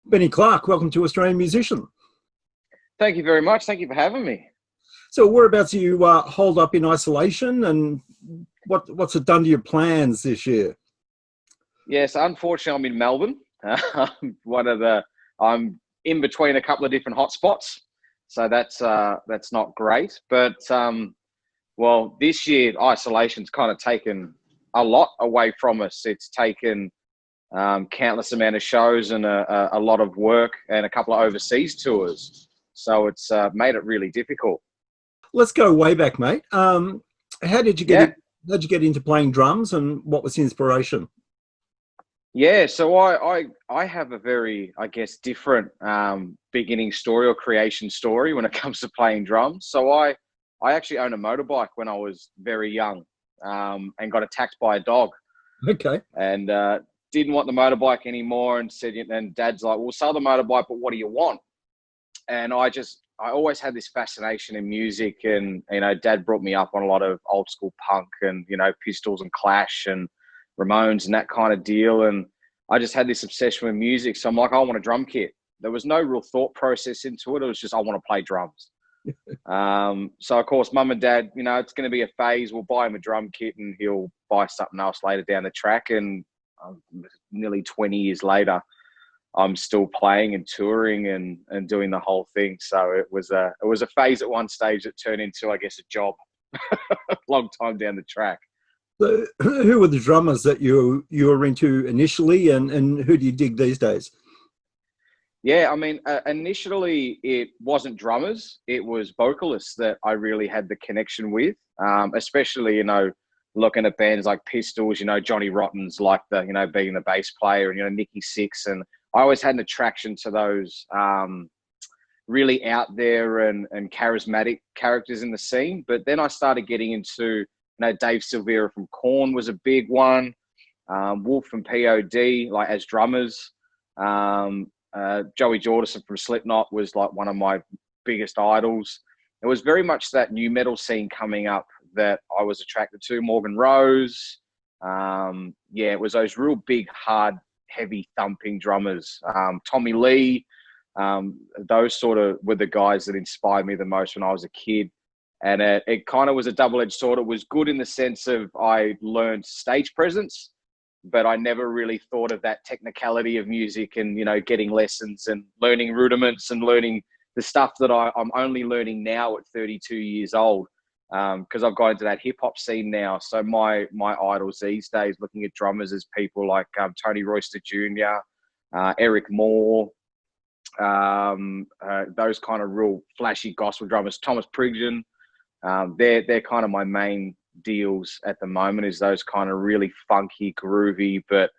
Benny Clark, welcome to Australian Musician. Thank you very much. Thank you for having me. So whereabouts are you holed up in isolation, and what's it done to your plans this year? Yes, unfortunately, I'm in Melbourne. I'm in between a couple of different hotspots, so that's not great. But well, this year isolation's kind of taken a lot away from us. It's taken countless amount of shows and a lot of work and a couple of overseas tours. So it's made it really difficult. Let's go way back, mate. How did you how'd you get into playing drums, and what was the inspiration? Yeah, so I have a very, I guess, different beginning story or creation story when it comes to playing drums. So I actually owned a motorbike when I was very young and got attacked by a dog. Okay. And didn't want the motorbike anymore, and said, and Dad's like, "We'll sell the motorbike, but what do you want?" And I always had this fascination in music, and Dad brought me up on a lot of old school punk and Pistols and Clash and Ramones and that kind of deal. And I just had this obsession with music, so I'm like, I want a drum kit. There was no real thought process into it. It was just, I want to play drums. So of course, Mum and Dad, it's going to be a phase. We'll buy him a drum kit and he'll buy something else later down the track. And nearly 20 years later, I'm still playing and touring and doing the whole thing. So it was a phase at one stage that turned into, I guess, a job. Long time down the track. So who were the drummers that you were into initially, and who do you dig these days? Yeah, I mean, initially it wasn't drummers; it was vocalists that I really had the connection with. Especially, looking at bands like Pistols, Johnny Rotten's like being the bass player, and Nicky Six, and I always had an attraction to those really out there and charismatic characters in the scene. But then I started getting into, Dave Silveira from Korn was a big one. Wolf and POD, like as drummers. Joey Jordison from Slipknot was like one of my biggest idols. It was very much that new metal scene coming up that I was attracted to. Morgan Rose. It was those real big, hard, heavy thumping drummers. Tommy Lee. Those sort of were the guys that inspired me the most when I was a kid. And it kind of was a double-edged sword. It was good in the sense of I learned stage presence, but I never really thought of that technicality of music and, getting lessons and learning rudiments and learning the stuff that I'm only learning now at 32 years old, because I've got into that hip-hop scene now. So my idols these days, looking at drummers, as people like Tony Royster Jr., Eric Moore, those kind of real flashy gospel drummers, Thomas Pridgeon. They're kind of my main deals at the moment, is those kind of really funky, groovy, but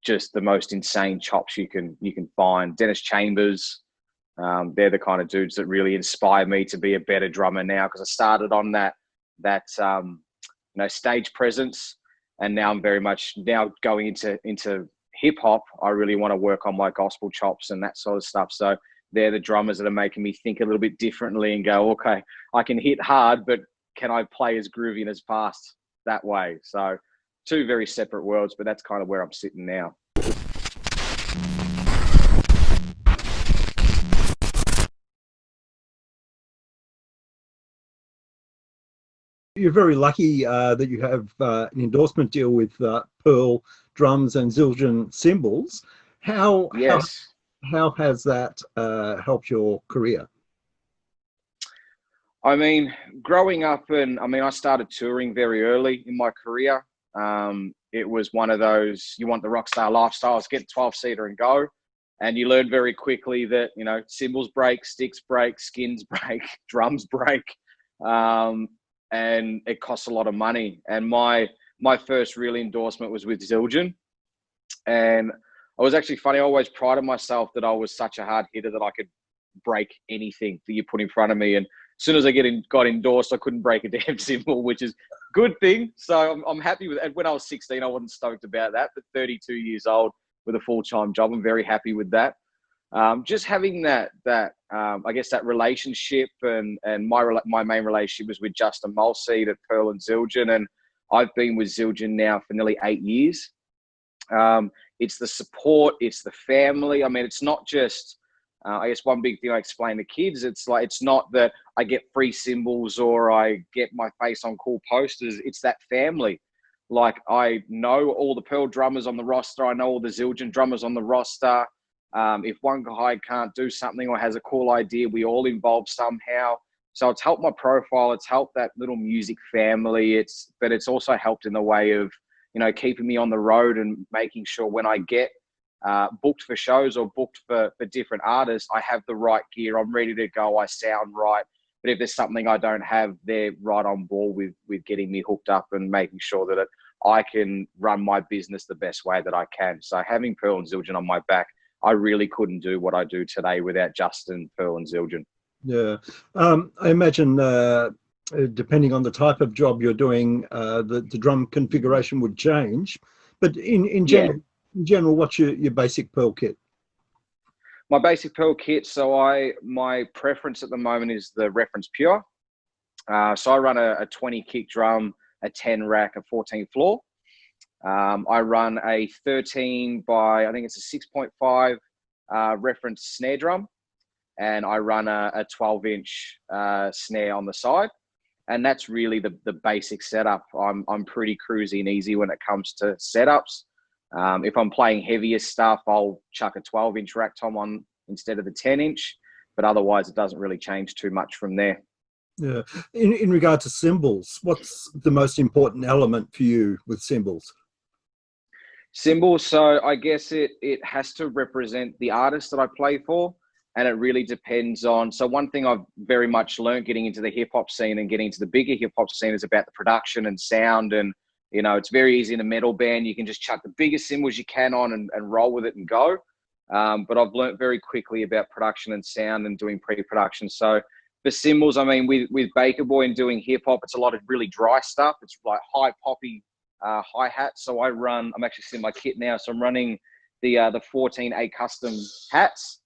just the most insane chops you can find. Dennis Chambers, they're the kind of dudes that really inspire me to be a better drummer now, because I started on that stage presence, and now I'm very much now going into hip hop. I really want to work on my gospel chops and that sort of stuff. So they're the drummers that are making me think a little bit differently and go, okay, I can hit hard, but can I play as groovy and as fast that way? So two very separate worlds, but that's kind of where I'm sitting now. You're very lucky that you have an endorsement deal with Pearl Drums and Zildjian Cymbals. Yes. How has that helped your career? I mean, growing up, I started touring very early in my career. It was one of those, you want the rock star lifestyles, get a 12-seater and go. And you learn very quickly that, cymbals break, sticks break, skins break, drums break. And it costs a lot of money. And my first real endorsement was with Zildjian. And I was actually funny. I always prided myself that I was such a hard hitter that I could break anything that you put in front of me. And as soon as I got endorsed, I couldn't break a damn cymbal, which is a good thing. So I'm happy with it. And when I was 16, I wasn't stoked about that. But 32 years old with a full-time job, I'm very happy with that. Just having that I guess that relationship, and my main relationship was with Justin Mulseed at Pearl and Zildjian, and I've been with Zildjian now for nearly 8 years. it's the support, it's the family. I mean, it's not just, I guess one big thing I explain to kids, it's like, it's not that I get free cymbals or I get my face on cool posters. It's that family. Like, I know all the Pearl drummers on the roster. I know all the Zildjian drummers on the roster. If one guy can't do something or has a cool idea, we all involve somehow. So it's helped my profile. It's helped that little music family. But it's also helped in the way of, you know, keeping me on the road and making sure when I get booked for shows or booked for different artists, I have the right gear. I'm ready to go. I sound right. But if there's something I don't have, they're right on board with getting me hooked up and making sure that I can run my business the best way that I can. So having Pearl and Zildjian on my back, I really couldn't do what I do today without Justin, Pearl and Zildjian. Yeah. I imagine depending on the type of job you're doing, the drum configuration would change. But in general, what's your basic Pearl kit? My basic Pearl kit, so my preference at the moment is the Reference Pure. So I run a 20 kick drum, a 10 rack, a 14 floor. I run a 13 by, I think it's a 6.5 reference snare drum. And I run a 12-inch snare on the side. And that's really the basic setup. I'm pretty cruisy and easy when it comes to setups. If I'm playing heavier stuff, I'll chuck a 12-inch rack tom on instead of the 10-inch. But otherwise, it doesn't really change too much from there. Yeah. In regard to cymbals, what's the most important element for you with cymbals? Cymbals, so I guess it has to represent the artist that I play for. And it really depends on, so one thing I've very much learned getting into the hip hop scene and getting into the bigger hip hop scene is about the production and sound. And, you know, it's very easy in a metal band. You can just chuck the biggest cymbals you can on and roll with it and go. But I've learned very quickly about production and sound and doing pre-production. So for cymbals, I mean, with Baker Boy and doing hip hop, it's a lot of really dry stuff. It's like high poppy hi-hats. So I'm actually seeing my kit now. So I'm running the 14 custom hats.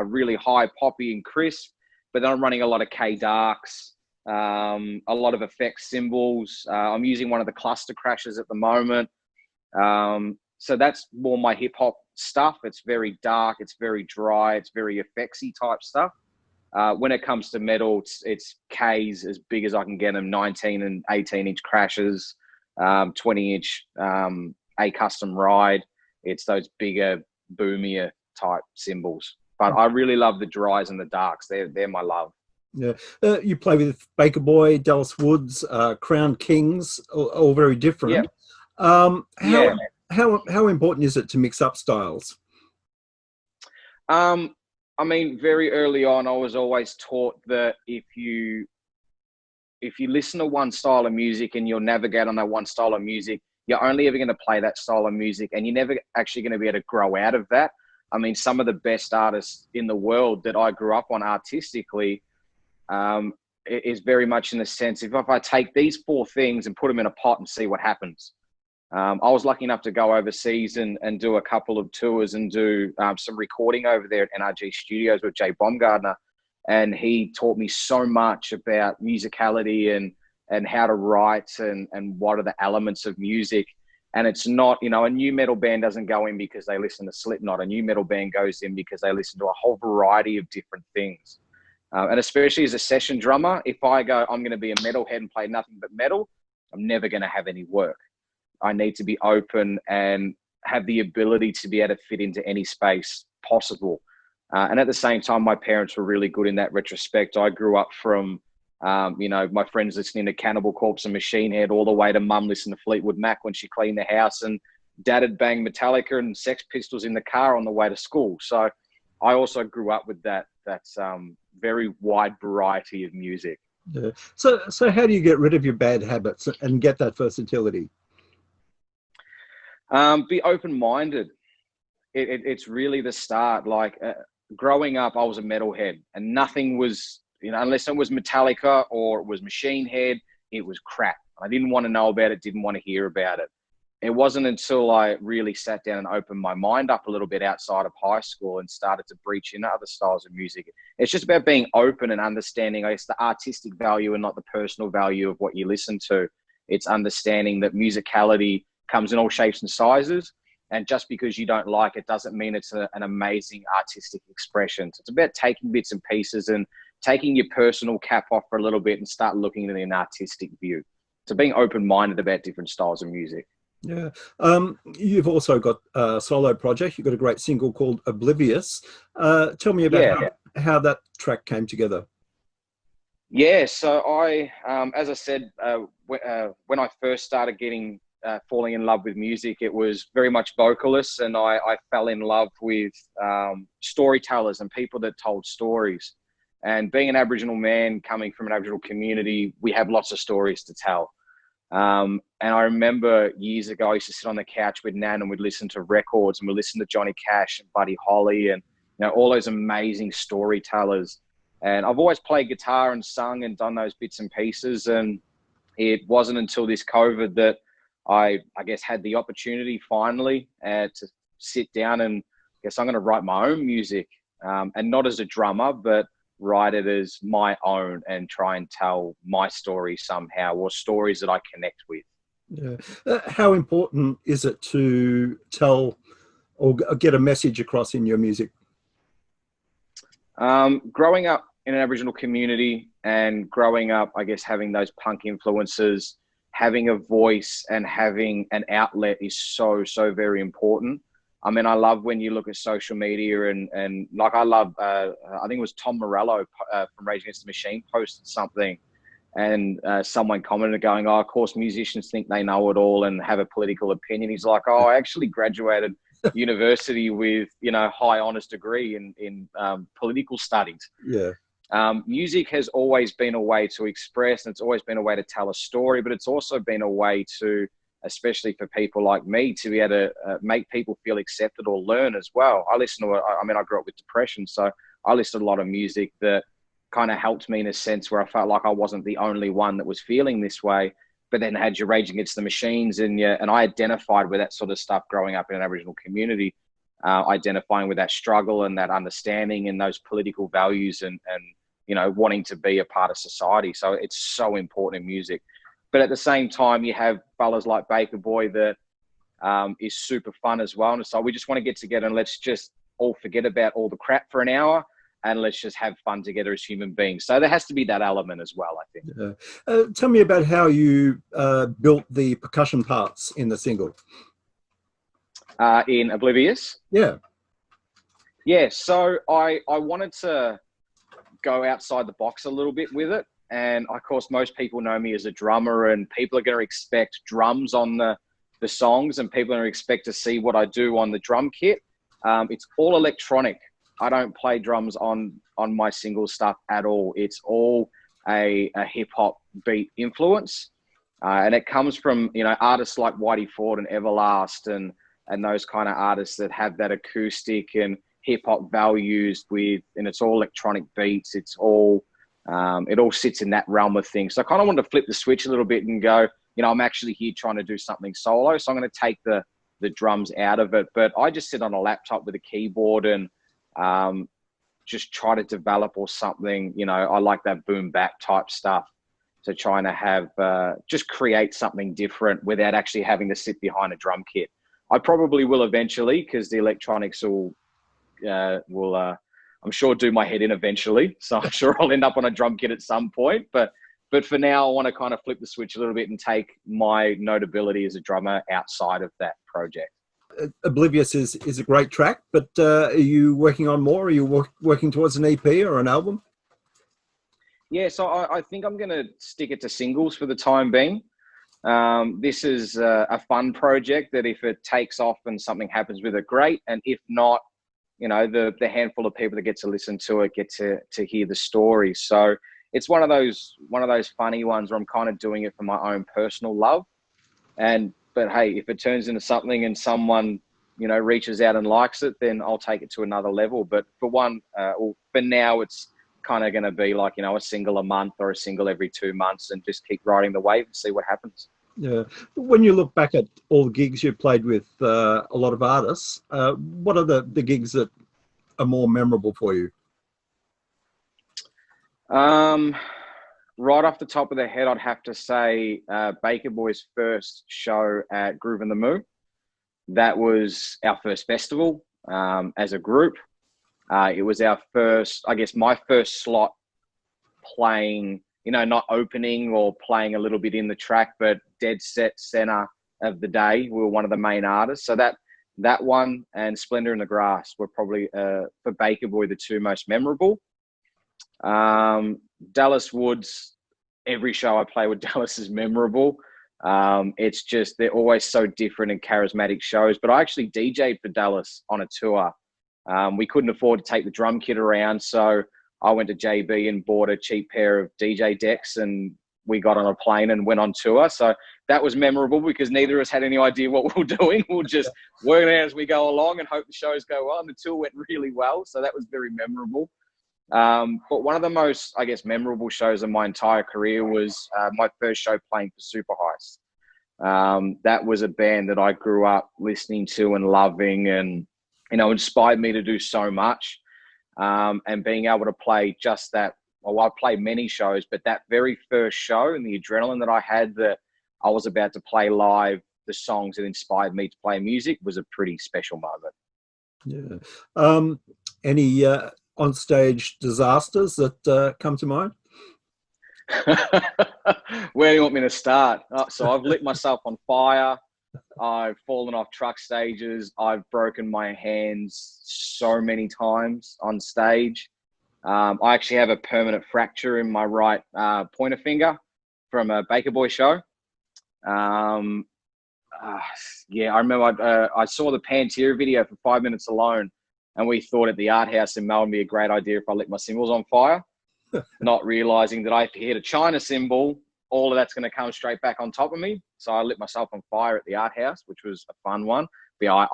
Really high poppy and crisp, but then I'm running a lot of K darks, a lot of effects cymbals. I'm using one of the cluster crashes at the moment. So that's more my hip hop stuff. It's very dark, it's very dry, it's very effectsy type stuff. When it comes to metal, it's Ks as big as I can get them, 19 and 18-inch crashes, 20-inch a custom ride. It's those bigger, boomier type cymbals. But I really love the dries and the darks. They're my love. Yeah, you play with Baker Boy, Dallas Woods, Crown Kings, all very different. Yeah. How important is it to mix up styles? I mean, very early on, I was always taught that if you listen to one style of music and you'll navigate on that one style of music, you're only ever going to play that style of music, and you're never actually going to be able to grow out of that. I mean, some of the best artists in the world that I grew up on artistically is very much in the sense, if I take these 4 things and put them in a pot and see what happens. I was lucky enough to go overseas and do a couple of tours and do some recording over there at NRG Studios with Jay Baumgartner. And he taught me so much about musicality and how to write and what are the elements of music. And it's not, you know, a new metal band doesn't go in because they listen to Slipknot. A new metal band goes in because they listen to a whole variety of different things. And especially as a session drummer, if I go, I'm going to be a metalhead and play nothing but metal, I'm never going to have any work. I need to be open and have the ability to be able to fit into any space possible. And at the same time, my parents were really good in that retrospect. I grew up from, you know, my friends listening to Cannibal Corpse and Machine Head, all the way to mum listening to Fleetwood Mac when she cleaned the house, and dad had banged Metallica and Sex Pistols in the car on the way to school. So I also grew up with that very wide variety of music. Yeah. So how do you get rid of your bad habits and get that versatility? Be open-minded. It's really the start. Like growing up, I was a metalhead, and nothing was, you know, unless it was Metallica or it was Machine Head, it was crap. I didn't want to know about it, didn't want to hear about it. It wasn't until I really sat down and opened my mind up a little bit outside of high school and started to breach into other styles of music. It's just about being open and understanding, I guess, the artistic value and not the personal value of what you listen to. It's understanding that musicality comes in all shapes and sizes. And just because you don't like it doesn't mean it's an amazing artistic expression. So it's about taking bits and pieces and taking your personal cap off for a little bit and start looking at an artistic view. So being open-minded about different styles of music. Yeah. You've also got a solo project. You've got a great single called Oblivious. Tell me about how that track came together. Yeah, so I, as I said, when I first started falling in love with music, it was very much vocalists, and I fell in love with storytellers and people that told stories. And being an Aboriginal man coming from an Aboriginal community, we have lots of stories to tell. And I remember years ago, I used to sit on the couch with Nan and we'd listen to records, and we'd listen to Johnny Cash and Buddy Holly and, you know, all those amazing storytellers. And I've always played guitar and sung and done those bits and pieces. And it wasn't until this COVID that I guess had the opportunity finally to sit down and I guess I'm going to write my own music, and not as a drummer, but write it as my own and try and tell my story somehow, or stories that I connect with. Yeah. How important is it to tell or get a message across in your music? Growing up in an Aboriginal community and growing up, I guess, having those punk influences, having a voice and having an outlet is so, so very important. I mean, I love when you look at social media and like I love, I think it was Tom Morello from Rage Against the Machine posted something, and someone commented going, oh, of course, musicians think they know it all and have a political opinion. He's like, oh, I actually graduated university with, you know, high honors degree in political studies. Yeah. Music has always been a way to express, and it's always been a way to tell a story, but it's also been a way to, especially for people like me, to be able to make people feel accepted or learn as well. I listen to, I mean, I grew up with depression, so I listened to a lot of music that kind of helped me in a sense where I felt like I wasn't the only one that was feeling this way. But then had your Rage Against the Machines and I identified with that sort of stuff growing up in an Aboriginal community, identifying with that struggle and that understanding and those political values and you know, wanting to be a part of society. So it's so important in music. But at the same time, you have fellas like Baker Boy that is super fun as well. And so we just want to get together and let's just all forget about all the crap for an hour and let's just have fun together as human beings. So there has to be that element as well, I think. Yeah. Tell me about how you built the percussion parts in the single. In Oblivious? Yeah. Yeah, so I wanted to go outside the box a little bit with it. And of course, most people know me as a drummer, and people are going to expect drums on the songs, and people are going to expect to see what I do on the drum kit. It's all electronic. I don't play drums on my single stuff at all. It's all a hip hop beat influence. And it comes from, you know, artists like Whitey Ford and Everlast and those kind of artists that have that acoustic and hip hop values and it's all electronic beats. It's all, it all sits in that realm of things. So I kind of wanted to flip the switch a little bit and go, you know, I'm actually here trying to do something solo. So I'm going to take the drums out of it, but I just sit on a laptop with a keyboard and just try to develop or something, you know, I like that boom bap type stuff. So trying to have, just create something different without actually having to sit behind a drum kit. I probably will eventually because the electronics will I'm sure do my head in eventually. So I'm sure I'll end up on a drum kit at some point, but for now I want to kind of flip the switch a little bit and take my notability as a drummer outside of that project. Oblivious is a great track, but are you working on more? Are you working towards an EP or an album? Yeah, so I think I'm going to stick it to singles for the time being. This is a fun project that if it takes off and something happens with it, great. And if not, you know, the handful of people that get to listen to it get to hear the story. So it's one of those funny ones where I'm kind of doing it for my own personal love. But hey, if it turns into something and someone, you know, reaches out and likes it, then I'll take it to another level. But for now, it's kind of going to be like, you know, a single a month or a single every 2 months and just keep riding the wave and see what happens. Yeah. When you look back at all the gigs you've played with a lot of artists, what are the gigs that are more memorable for you? Right off the top of the head, I'd have to say Baker Boy's first show at Groove in the Moo. That was our first festival as a group. It was our first, I guess, my first slot playing, you know, not opening or playing a little bit in the track, but dead set center of the day. We were one of the main artists. So that one and Splendor in the Grass were probably, for Baker Boy, the two most memorable. Dallas Woods, every show I play with Dallas is memorable. It's just, they're always so different and charismatic shows. But I actually DJ'd for Dallas on a tour. We couldn't afford to take the drum kit around, so I went to JB and bought a cheap pair of DJ decks, and we got on a plane and went on tour. So that was memorable because neither of us had any idea what we were doing. We were just working out as we go along and hope the shows go well. And the tour went really well, so that was very memorable. But one of the most, I guess, memorable shows of my entire career was my first show playing for Super Heist. That was a band that I grew up listening to and loving, and, you know, inspired me to do so much. And being able to play just that, well, I played many shows, but that very first show and the adrenaline that I had that I was about to play live the songs that inspired me to play music was a pretty special moment. Yeah. Any on-stage disasters that come to mind? Where do you want me to start? So I've lit myself on fire. I've fallen off truck stages. I've broken my hands so many times on stage. I actually have a permanent fracture in my right pointer finger from a Baker Boy show. Yeah, I remember I saw the Pantera video for 5 minutes alone, and we thought at the art house in Melbourne would be a great idea if I lit my cymbals on fire, not realizing that if I hit a China cymbal, all of that's going to come straight back on top of me. So I lit myself on fire at the art house, which was a fun one. But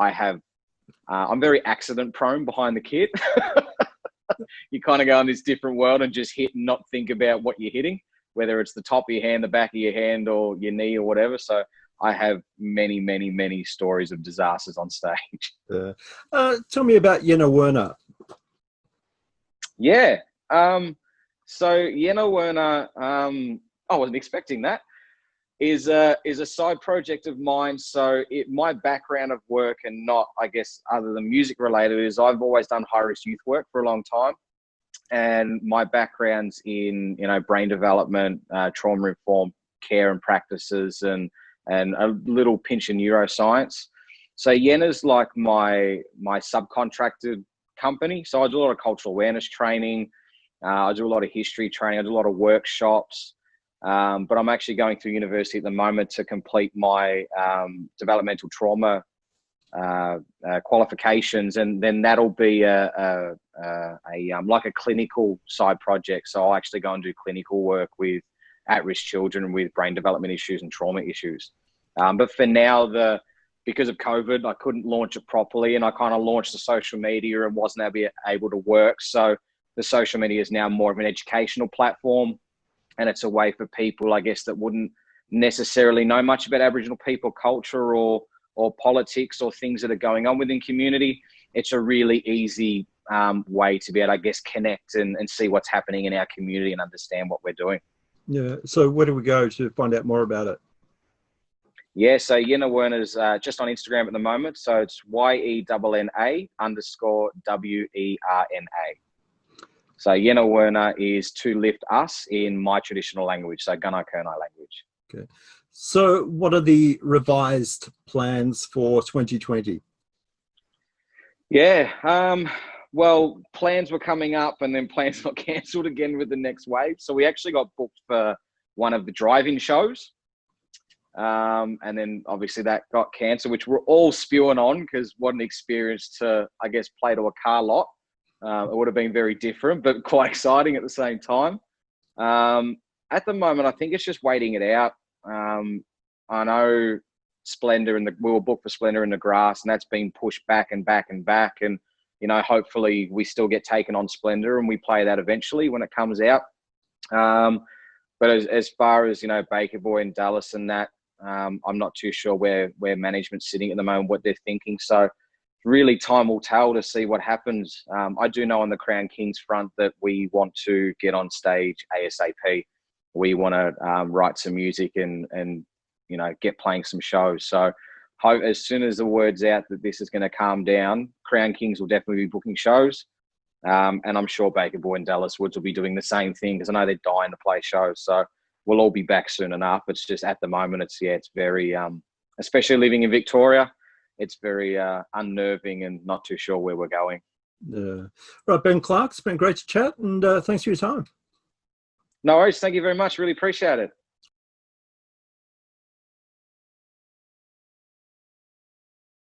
I'm very accident prone behind the kit. You kind of go in this different world and just hit and not think about what you're hitting, whether it's the top of your hand, the back of your hand, or your knee or whatever. So I have many, many, many stories of disasters on stage. Tell me about Yenna Werna. Yeah. So Yenna Werner, I wasn't expecting that, is a side project of mine. So my background of work, and not, I guess, other than music related, is I've always done high-risk youth work for a long time. And my background's in, you know, brain development, trauma-informed care and practices, and a little pinch of neuroscience. So Yenna's like my subcontracted company. So I do a lot of cultural awareness training. I do a lot of history training. I do a lot of workshops. But I'm actually going through university at the moment to complete my developmental trauma qualifications, and then that'll be like a clinical side project. So I'll actually go and do clinical work with at-risk children with brain development issues and trauma issues. But for now, because of COVID, I couldn't launch it properly, and I kind of launched the social media and wasn't able to work. So the social media is now more of an educational platform, and it's a way for people, I guess, that wouldn't necessarily know much about Aboriginal people culture or politics or things that are going on within community. It's a really easy way to be able to, I guess, connect and see what's happening in our community and understand what we're doing. Yeah. So where do we go to find out more about it? Yeah, so Yenna Werner's just on Instagram at the moment. So it's YENNA_WERNA. So Yenna Werna is to lift us in my traditional language, so Gunai language. Okay. So what are the revised plans for 2020? Yeah, well, plans were coming up and then plans got cancelled again with the next wave. So we actually got booked for one of the drive-in shows. And then obviously that got cancelled, which we're all spewing on because what an experience to, I guess, play to a car lot. It would have been very different, but quite exciting at the same time. At the moment, I think it's just waiting it out. I know we were booked for Splendor in the Grass, and that's been pushed back and back and back. And, you know, hopefully we still get taken on Splendor and we play that eventually when it comes out. But as far as, you know, Baker Boy and Dallas and that, I'm not too sure where management's sitting at the moment, what they're thinking. So really time will tell to see what happens. I do know on the Crown Kings front that we want to get on stage ASAP. We want to write some music and, you know, get playing some shows. So as soon as the word's out that this is going to calm down, Crown Kings will definitely be booking shows. And I'm sure Baker Boy and Dallas Woods will be doing the same thing, because I know they're dying to play shows. So we'll all be back soon enough. It's just at the moment, it's very, especially living in Victoria, it's very unnerving and not too sure where we're going. Yeah. Right, Ben Clark, it's been great to chat, and thanks for your time. No worries. Thank you very much. Really appreciate it.